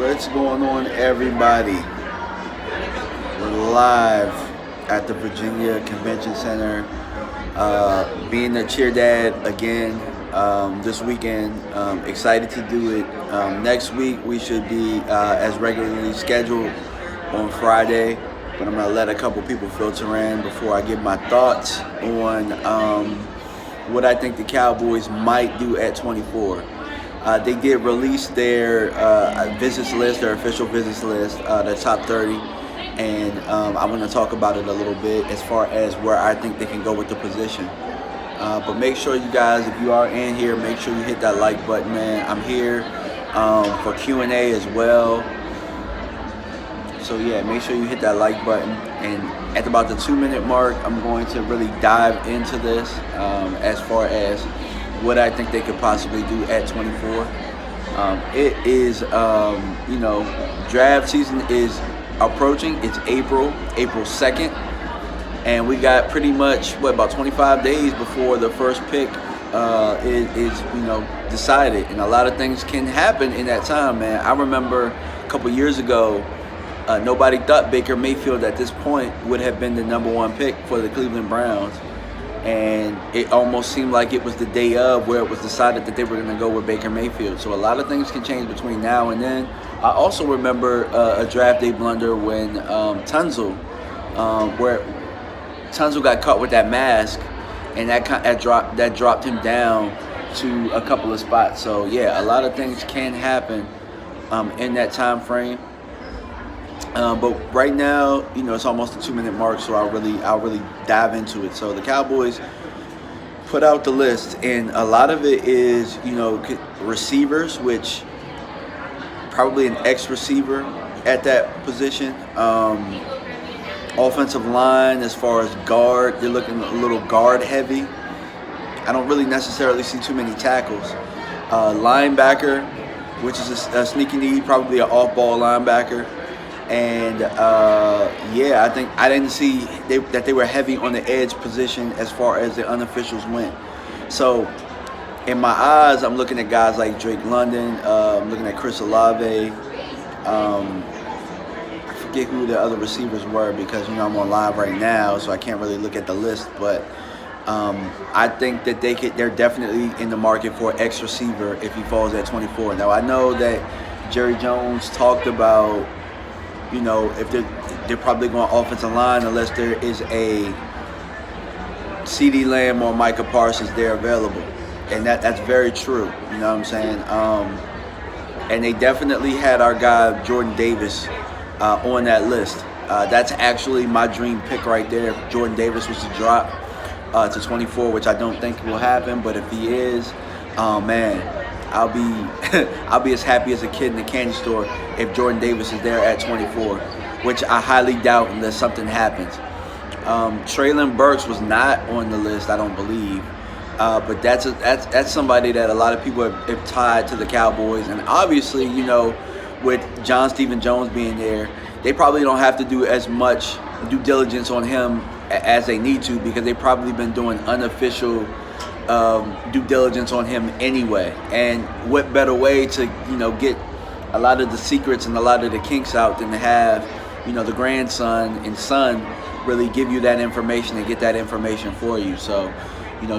What's going on, everybody? We're live at the Virginia Convention Center, being a cheer dad again this weekend. Excited to do it. Next week we should be as regularly scheduled on Friday, but I'm gonna let a couple people filter in before I give my thoughts on what I think the Cowboys might do at 24. They did release their visits list, their official visits list, the top 30, and I want to talk about it a little bit as far as where I think they can go with the position. But make sure you guys, if you are in here, make sure you hit that like button, man. I'm here for Q&A as well. So yeah, make sure you hit that like button. And at about the 2-minute mark, I'm going to really dive into this as far as what I think they could possibly do at 24. It is, draft season is approaching. It's April 2nd. And we got pretty much, about 25 days before the first pick is decided. And a lot of things can happen in that time, man. I remember a couple years ago, nobody thought Baker Mayfield at this point would have been the #1 pick for the Cleveland Browns. And it almost seemed like it was the day of where it was decided that they were going to go with Baker Mayfield. So a lot of things can change between now and then. I also remember a draft day blunder when Tunzel, where Tunzel got caught with that mask, and that dropped him down to a couple of spots. So yeah, a lot of things can happen in that time frame. But right now, it's almost the 2-minute mark, so I'll really dive into it. So the Cowboys put out the list, and a lot of it is, receivers, which probably an ex-receiver at that position. Offensive line, as far as guard, they're looking a little guard heavy. I don't really necessarily see too many tackles. Linebacker, which is a sneaky need, probably an off-ball linebacker. And I think I didn't see that they were heavy on the edge position as far as the unofficials went. So in my eyes, I'm looking at guys like Drake London. I'm looking at Chris Olave. I forget who the other receivers were because I'm on live right now, so I can't really look at the list. But I think that they're definitely in the market for an X receiver if he falls at 24. Now I know that Jerry Jones talked about, if they're probably going offensive line unless there is a CeeDee Lamb or Micah Parsons there available. And that's very true, you know what I'm saying? And they definitely had our guy Jordan Davis on that list. That's actually my dream pick right there. If Jordan Davis was to drop to 24, which I don't think will happen, but if he is, man, I'll be as happy as a kid in the candy store if Jordan Davis is there at 24, which I highly doubt unless something happens. Treylon Burks was not on the list, I don't believe, but that's somebody that a lot of people have tied to the Cowboys, and obviously, with John Stephen Jones being there, they probably don't have to do as much due diligence on him as they need to because they've probably been doing unofficial due diligence on him anyway. And what better way to get a lot of the secrets and a lot of the kinks out than to have the grandson and son really give you that information and get that information for you. So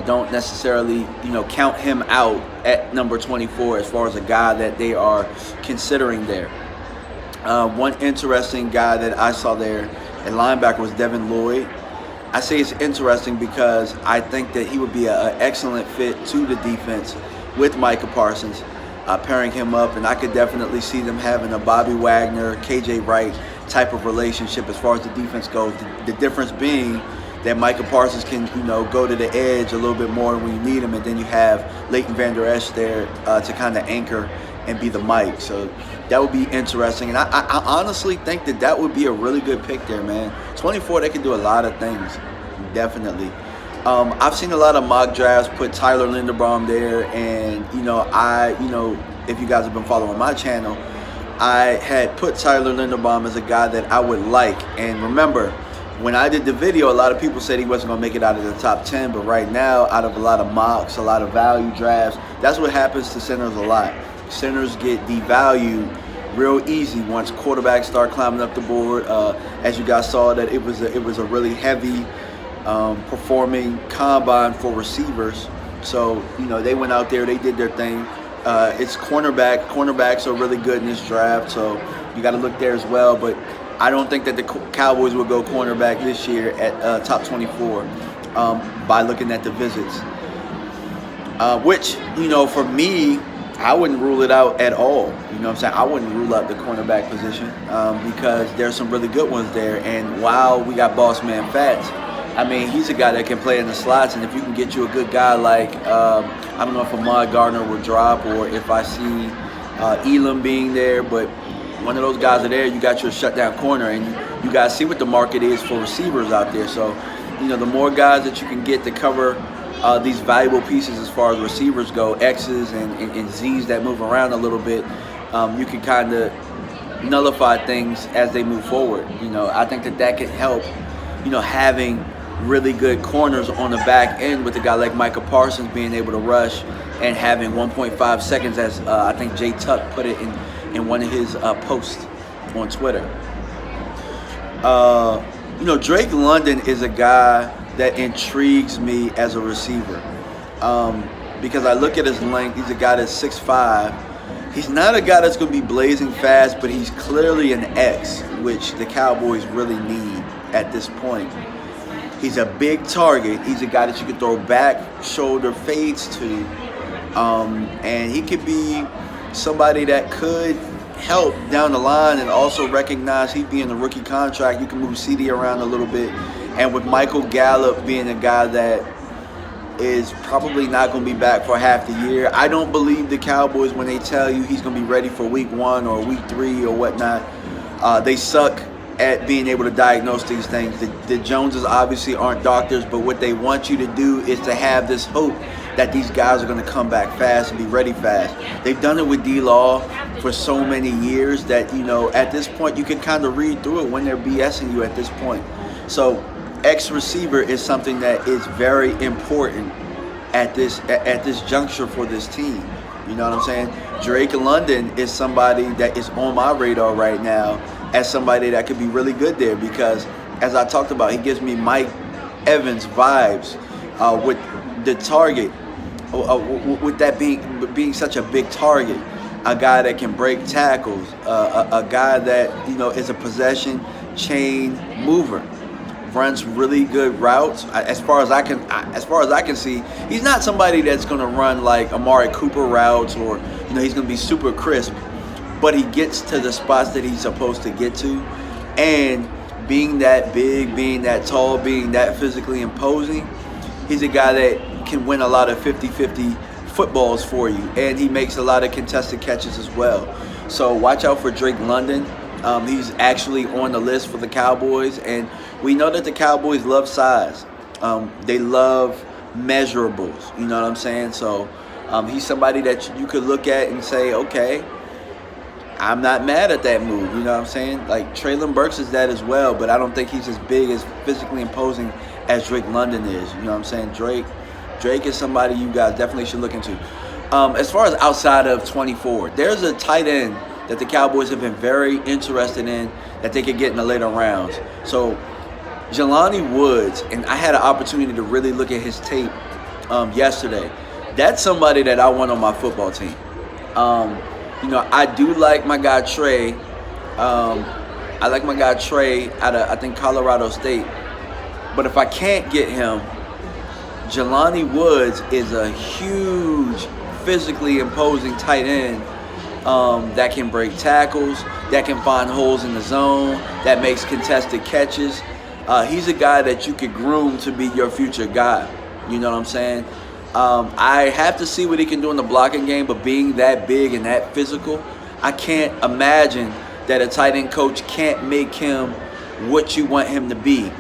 don't necessarily count him out at number 24 as far as a guy that they are considering there. One interesting guy that I saw there at linebacker was Devin Lloyd. I say it's interesting because I think that he would be an excellent fit to the defense with Micah Parsons, pairing him up, and I could definitely see them having a Bobby Wagner, KJ Wright type of relationship as far as the defense goes. The difference being that Micah Parsons can, go to the edge a little bit more when you need him, and then you have Leighton Vander Esch there to kind of anchor and be the Mike. So that would be interesting, and I honestly think that would be a really good pick there, man. 24, they can do a lot of things, definitely. I've seen a lot of mock drafts put Tyler Linderbaum there, and if you guys have been following my channel, I had put Tyler Linderbaum as a guy that I would like. And remember, when I did the video, a lot of people said he wasn't going to make it out of the top 10, but right now, out of a lot of mocks, a lot of value drafts, that's what happens to centers a lot. Centers get devalued real easy once quarterbacks start climbing up the board. As you guys saw, that it was a really heavy performing combine for receivers. So they went out there, they did their thing. It's cornerback. Cornerbacks are really good in this draft, so you got to look there as well. But I don't think that the Cowboys will go cornerback this year at top 24 by looking at the visits. Which, for me, I wouldn't rule it out at all. You know what I'm saying? I wouldn't rule out the cornerback position because there's some really good ones there. And while we got Boss Man Fats, I mean, he's a guy that can play in the slots. And if you can get you a good guy like, I don't know if Ahmad Gardner will drop or if I see Elam being there, but one of those guys are there, you got your shutdown corner. And you guys see what the market is for receivers out there. So, the more guys that you can get to cover these valuable pieces as far as receivers go, X's and Z's that move around a little bit, you can kind of nullify things as they move forward. I think that could help, having really good corners on the back end with a guy like Micah Parsons being able to rush and having 1.5 seconds, as I think Jay Tuck put it in one of his posts on Twitter. Drake London is a guy that intrigues me as a receiver because I look at his length. He's a guy that's 6'5". He's not a guy that's going to be blazing fast, but he's clearly an X, which the Cowboys really need at this point. He's a big target. He's a guy that you can throw back shoulder fades to, and he could be somebody that could help down the line. And also recognize he being a rookie contract, you can move CD around a little bit. And with Michael Gallup being a guy that is probably not going to be back for half the year, I don't believe the Cowboys when they tell you he's going to be ready for week 1 or week 3 or whatnot. They suck at being able to diagnose these things. The Joneses obviously aren't doctors, but what they want you to do is to have this hope that these guys are going to come back fast and be ready fast. They've done it with D-Law for so many years that, at this point you can kind of read through it when they're BSing you at this point. So X receiver is something that is very important at this juncture for this team. You know what I'm saying? Drake London is somebody that is on my radar right now as somebody that could be really good there because, as I talked about, he gives me Mike Evans vibes with the target, with that being such a big target, a guy that can break tackles, a guy that is a possession chain mover. Runs really good routes. As far as I can see, he's not somebody that's going to run like Amari Cooper routes or he's going to be super crisp, but he gets to the spots that he's supposed to get to. And being that big, being that tall, being that physically imposing, he's a guy that can win a lot of 50-50 footballs for you, and he makes a lot of contested catches as well. So watch out for Drake London. He's actually on the list for the Cowboys, and we know that the Cowboys love size. They love measurables, you know what I'm saying? So he's somebody that you could look at and say, okay, I'm not mad at that move, you know what I'm saying? Like Treylon Burks is that as well, but I don't think he's as big, as physically imposing as Drake London is, you know what I'm saying? Drake is somebody you guys definitely should look into. As far as outside of 24, there's a tight end that the Cowboys have been very interested in that they could get in the later rounds. So Jelani Woods, and I had an opportunity to really look at his tape yesterday. That's somebody that I want on my football team. I do like my guy Trey. I like my guy Trey out of, I think, Colorado State. But if I can't get him, Jelani Woods is a huge, physically imposing tight end that can break tackles, that can find holes in the zone, that makes contested catches. He's a guy that you could groom to be your future guy. You know what I'm saying? I have to see what he can do in the blocking game, but being that big and that physical, I can't imagine that a tight end coach can't make him what you want him to be.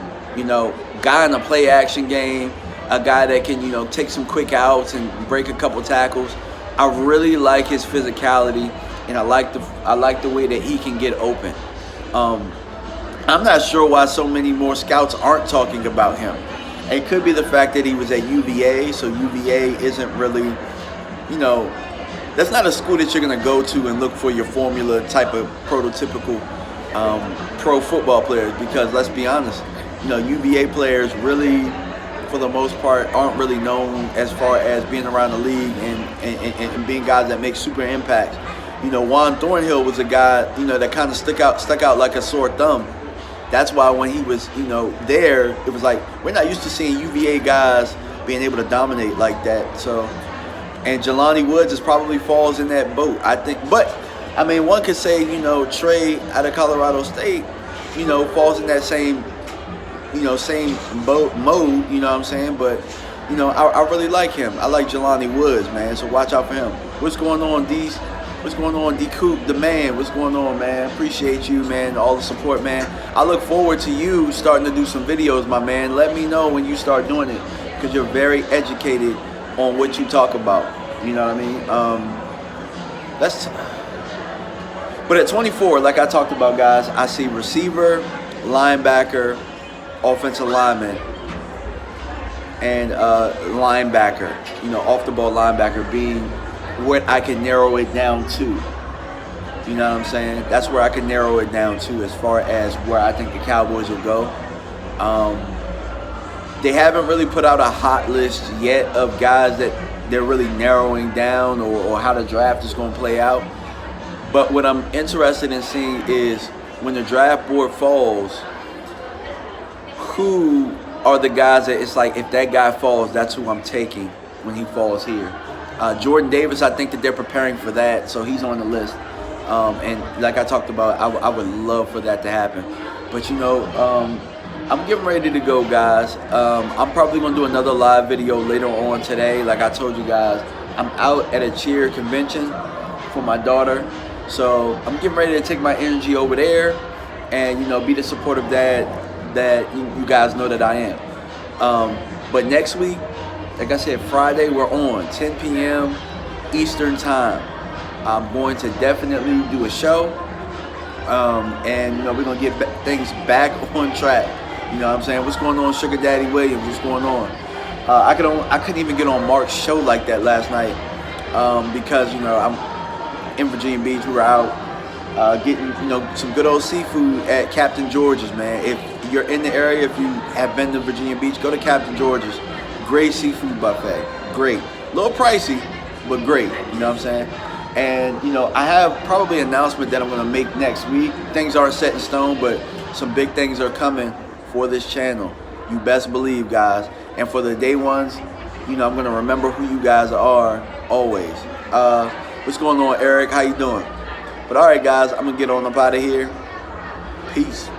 Guy in a play action game, a guy that can, take some quick outs and break a couple tackles. I really like his physicality, and I like the way that he can get open. I'm not sure why so many more scouts aren't talking about him. It could be the fact that he was at UVA, so UVA isn't really, that's not a school that you're gonna go to and look for your formula type of prototypical pro football players, because let's be honest, UVA players really, for the most part, aren't really known as far as being around the league and being guys that make super impacts. Juan Thornhill was a guy, that kind of stuck out like a sore thumb. That's why when he was, there, it was like, we're not used to seeing UVA guys being able to dominate like that. So, and Jelani Woods probably falls in that boat, I think. But, I mean, one could say, Trey out of Colorado State, falls in that same, same boat mode, you know what I'm saying? But, I really like him. I like Jelani Woods, man, so watch out for him. What's going on, D's? What's going on, D-Coop, the man? What's going on, man? Appreciate you, man, all the support, man. I look forward to you starting to do some videos, my man. Let me know when you start doing it, because you're very educated on what you talk about. You know what I mean? But at 24, like I talked about, guys, I see receiver, linebacker, offensive lineman, and linebacker, off the ball linebacker being what I can narrow it down to. You know what I'm saying? That's where I can narrow it down to as far as where I think the Cowboys will go. They haven't really put out a hot list yet of guys that they're really narrowing down or how the draft is going to play out. But what I'm interested in seeing is when the draft board falls, who are the guys that it's like, if that guy falls, that's who I'm taking when he falls here. Jordan Davis, I think that they're preparing for that, so he's on the list. And like I talked about, I would love for that to happen. But, I'm getting ready to go, guys. I'm probably going to do another live video later on today. Like I told you guys, I'm out at a cheer convention for my daughter. So I'm getting ready to take my energy over there and, be the supportive dad that you guys know that I am. But next week, like I said, Friday, we're on 10 p.m. Eastern time. I'm going to definitely do a show. And, we're going to get things back on track. You know what I'm saying? What's going on, Sugar Daddy Williams? What's going on? I couldn't even get on Mark's show like that last night because, I'm in Virginia Beach. We were out getting, some good old seafood at Captain George's, man. If you're in the area, if you have been to Virginia Beach, go to Captain George's. Great seafood buffet. Great. A little pricey, but great. You know what I'm saying? And, I have probably an announcement that I'm going to make next week. Things aren't set in stone, but some big things are coming for this channel. You best believe, guys. And for the day ones, I'm going to remember who you guys are always. What's going on, Eric? How you doing? But all right, guys, I'm going to get on up out of here. Peace.